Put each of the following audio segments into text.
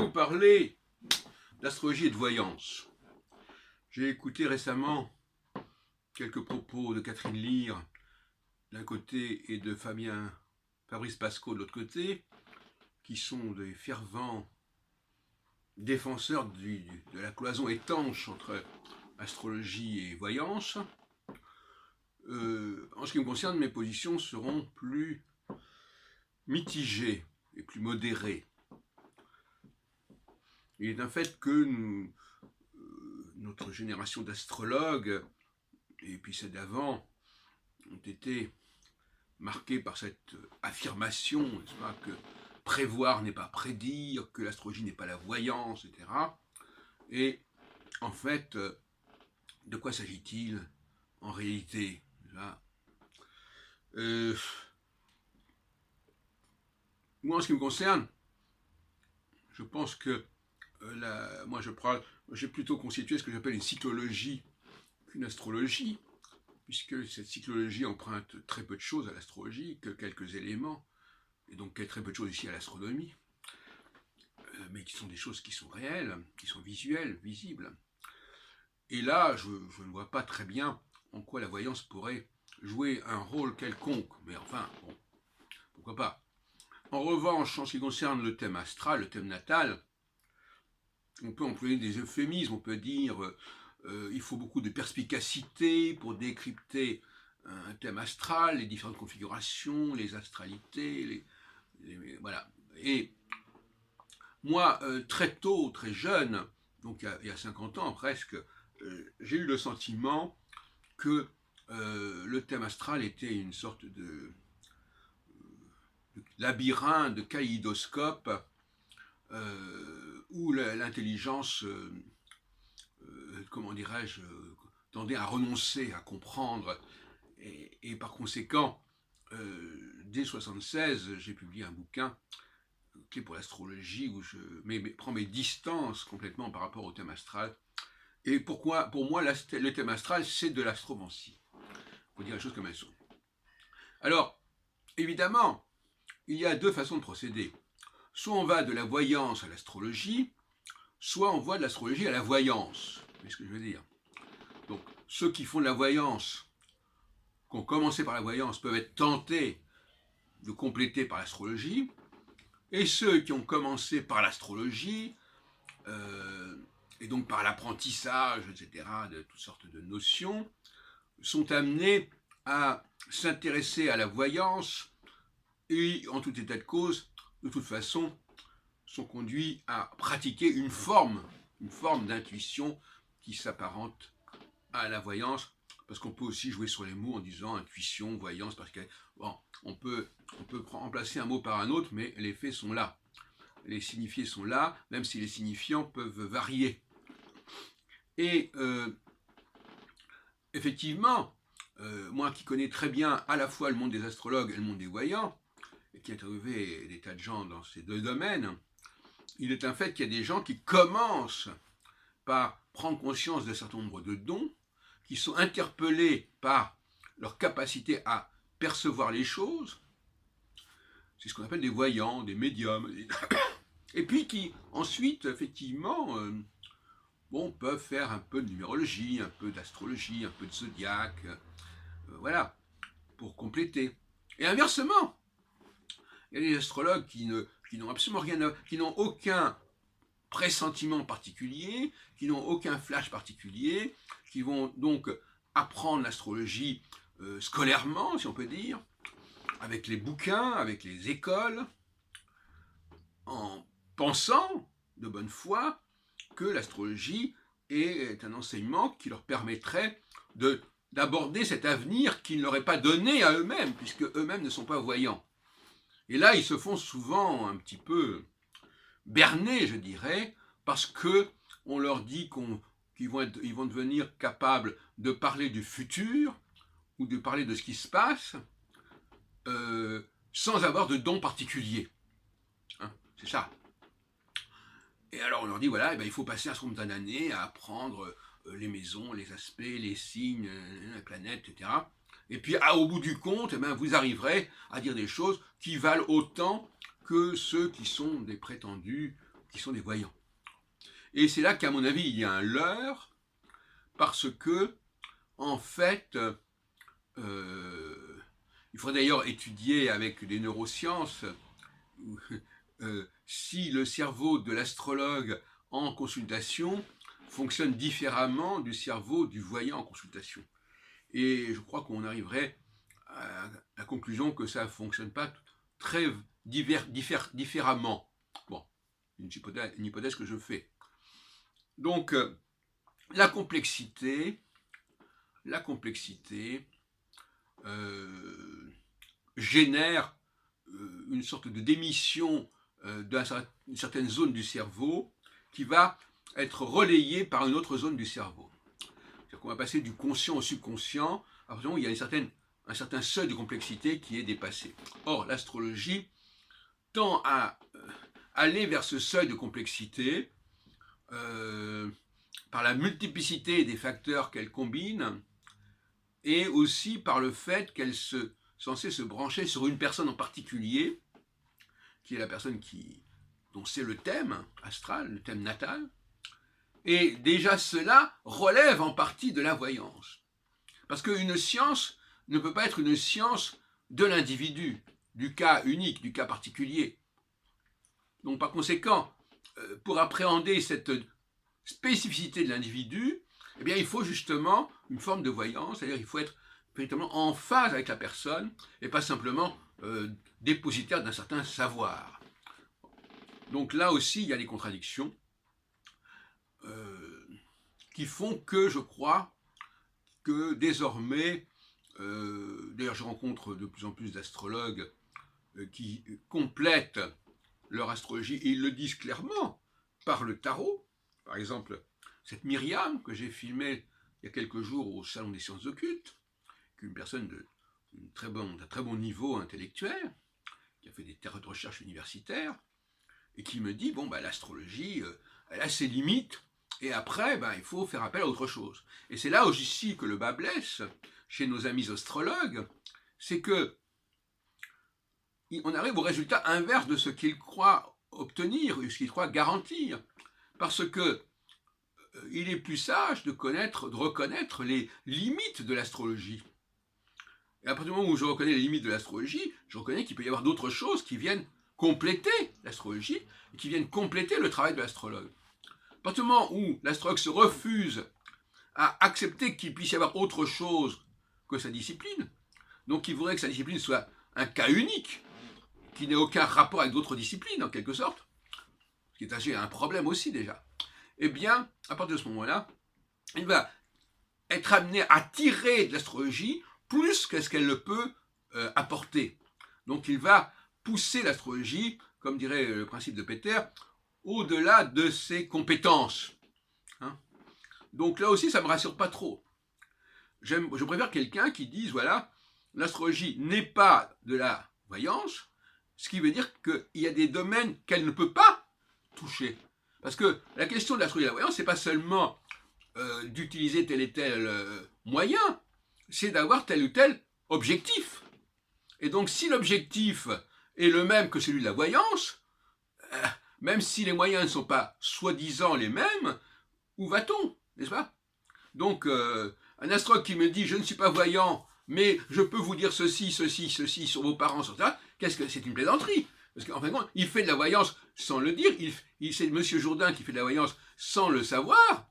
vous parler d'astrologie et de voyance. J'ai écouté récemment quelques propos de Catherine Lyre d'un côté et de Fabrice Pascaud de l'autre côté, qui sont des fervents défenseurs de la cloison étanche entre astrologie et voyance. En ce qui me concerne, mes positions seront plus mitigées et plus modérées. Il est un fait que notre génération d'astrologues, et puis celle d'avant, ont été marquées par cette affirmation, n'est-ce pas, que prévoir n'est pas prédire, que l'astrologie n'est pas la voyance, etc. Et en fait, de quoi s'agit-il en réalité là Moi, en ce qui me concerne, je pense que j'ai plutôt constitué ce que j'appelle une cyclologie qu'une astrologie, puisque cette cyclologie emprunte très peu de choses à l'astrologie, que quelques éléments, et donc très peu de choses ici à l'astronomie, mais qui sont des choses qui sont réelles, qui sont visuelles, visibles. Et là, je ne vois pas très bien en quoi la voyance pourrait jouer un rôle quelconque, mais enfin, bon, pourquoi pas. En revanche, en ce qui concerne le thème astral, le thème natal, on peut employer des euphémismes, on peut dire il faut beaucoup de perspicacité pour décrypter un thème astral, les différentes configurations, les astralités, voilà. Et moi, très tôt, très jeune, donc il y a 50 ans presque, j'ai eu le sentiment que le thème astral était une sorte de labyrinthe, de kaléidoscope, où l'intelligence, comment dirais-je, tendait à renoncer à comprendre. Et par conséquent, dès 1976, j'ai publié un bouquin, Clé pour l'astrologie, où je prends mes distances complètement par rapport au thème astral. Et pour moi, le thème astral, c'est de l'astromancie. Il faut dire les choses comme elles sont. Alors, évidemment, il y a deux façons de procéder. Soit on va de la voyance à l'astrologie, soit on va de l'astrologie à la voyance. C'est ce que je veux dire. Donc, ceux qui font de la voyance, qui ont commencé par la voyance, peuvent être tentés de compléter par l'astrologie, et ceux qui ont commencé par l'astrologie, et donc par l'apprentissage, etc., de toutes sortes de notions, sont amenés à s'intéresser à la voyance et, en tout état de cause, de toute façon, sont conduits à pratiquer une forme d'intuition qui s'apparente à la voyance, parce qu'on peut aussi jouer sur les mots en disant intuition, voyance, parce que bon, on peut remplacer un mot par un autre, mais les faits sont là. Les signifiés sont là, même si les signifiants peuvent varier. Et effectivement, moi qui connais très bien à la fois le monde des astrologues et le monde des voyants, et qui a interviewé des tas de gens dans ces deux domaines, il est un fait qu'il y a des gens qui commencent par prendre conscience d'un certain nombre de dons, qui sont interpellés par leur capacité à percevoir les choses. C'est ce qu'on appelle des voyants, des médiums. Et puis qui, ensuite, effectivement, peuvent faire un peu de numérologie, un peu d'astrologie, un peu de zodiaque, voilà, pour compléter. Et inversement, il y a des astrologues qui n'ont absolument rien qui n'ont aucun pressentiment particulier, qui n'ont aucun flash particulier, qui vont donc apprendre l'astrologie scolairement, si on peut dire, avec les bouquins, avec les écoles, en pensant de bonne foi que l'astrologie est un enseignement qui leur permettrait d'aborder cet avenir qu'ils n'auraient pas donné à eux-mêmes, puisque eux-mêmes ne sont pas voyants. Et là, ils se font souvent un petit peu berner, je dirais, parce qu'on leur dit qu'ils vont devenir capables de parler du futur ou de parler de ce qui se passe sans avoir de don particulier. Hein, c'est ça. Et alors on leur dit, voilà, il faut passer un certain nombre d'années à apprendre les maisons, les aspects, les signes, les planètes, etc. Et puis au bout du compte, vous arriverez à dire des choses qui valent autant que ceux qui sont des prétendus, qui sont des voyants. Et c'est là qu'à mon avis, il y a un leurre, parce que, en fait, il faudrait d'ailleurs étudier avec des neurosciences si le cerveau de l'astrologue en consultation fonctionne différemment du cerveau du voyant en consultation. Et je crois qu'on arriverait à la conclusion que ça ne fonctionne pas très différemment. Bon, une hypothèse que je fais. Donc, la complexité génère une sorte de démission d'une certaine zone du cerveau qui va être relayée par une autre zone du cerveau. C'est-à-dire qu'on va passer du conscient au subconscient, à partir du moment où il y a un certain seuil de complexité qui est dépassé. Or, l'astrologie tend à aller vers ce seuil de complexité par la multiplicité des facteurs qu'elle combine et aussi par le fait qu'elle est censée se brancher sur une personne en particulier, qui est la personne dont c'est le thème astral, le thème natal. Et déjà cela relève en partie de la voyance. Parce qu'une science ne peut pas être une science de l'individu, du cas unique, du cas particulier. Donc par conséquent, pour appréhender cette spécificité de l'individu, eh bien, il faut justement une forme de voyance, c'est-à-dire il faut être véritablement en phase avec la personne et pas simplement dépositaire d'un certain savoir. Donc là aussi, il y a des contradictions qui font que je crois que désormais, d'ailleurs je rencontre de plus en plus d'astrologues qui complètent leur astrologie et ils le disent clairement par le tarot. Par exemple, cette Myriam que j'ai filmée il y a quelques jours au Salon des sciences occultes, qui est une personne d'un très bon niveau intellectuel, qui a fait des terres de recherche universitaires, et qui me dit, bon, l'astrologie, elle a ses limites, et après, il faut faire appel à autre chose. Et c'est là aussi que le bas blesse, chez nos amis astrologues, c'est que on arrive au résultat inverse de ce qu'ils croient obtenir, ou ce qu'ils croient garantir, parce que il est plus sage de reconnaître les limites de l'astrologie. Et à partir du moment où je reconnais les limites de l'astrologie, je reconnais qu'il peut y avoir d'autres choses qui viennent compléter l'astrologie et qui viennent compléter le travail de l'astrologue. À partir du moment où l'astrologue se refuse à accepter qu'il puisse y avoir autre chose que sa discipline, donc il voudrait que sa discipline soit un cas unique, qui n'ait aucun rapport avec d'autres disciplines, en quelque sorte, ce qui est assez un problème aussi déjà, eh bien, à partir de ce moment-là, il va être amené à tirer de l'astrologie plus que ce qu'elle ne peut apporter. Donc il va pousser l'astrologie, comme dirait le principe de Peter, au-delà de ses compétences. Hein. Donc là aussi, ça ne me rassure pas trop. Je préfère quelqu'un qui dise, voilà, l'astrologie n'est pas de la voyance, ce qui veut dire qu'il y a des domaines qu'elle ne peut pas toucher. Parce que la question de l'astrologie et de la voyance, ce n'est pas seulement d'utiliser tel et tel moyen, c'est d'avoir tel ou tel objectif. Et donc, si l'objectif est le même que celui de la voyance, même si les moyens ne sont pas soi-disant les mêmes, où va-t-on, n'est-ce pas? Donc, un astrologue qui me dit « je ne suis pas voyant, mais je peux vous dire ceci, ceci, ceci sur vos parents, sur ça », qu'est-ce que c'est une plaisanterie? Parce qu'en fin de compte, il fait de la voyance sans le dire, c'est M. Jourdain qui fait de la voyance sans le savoir,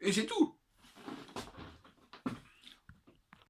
et c'est tout.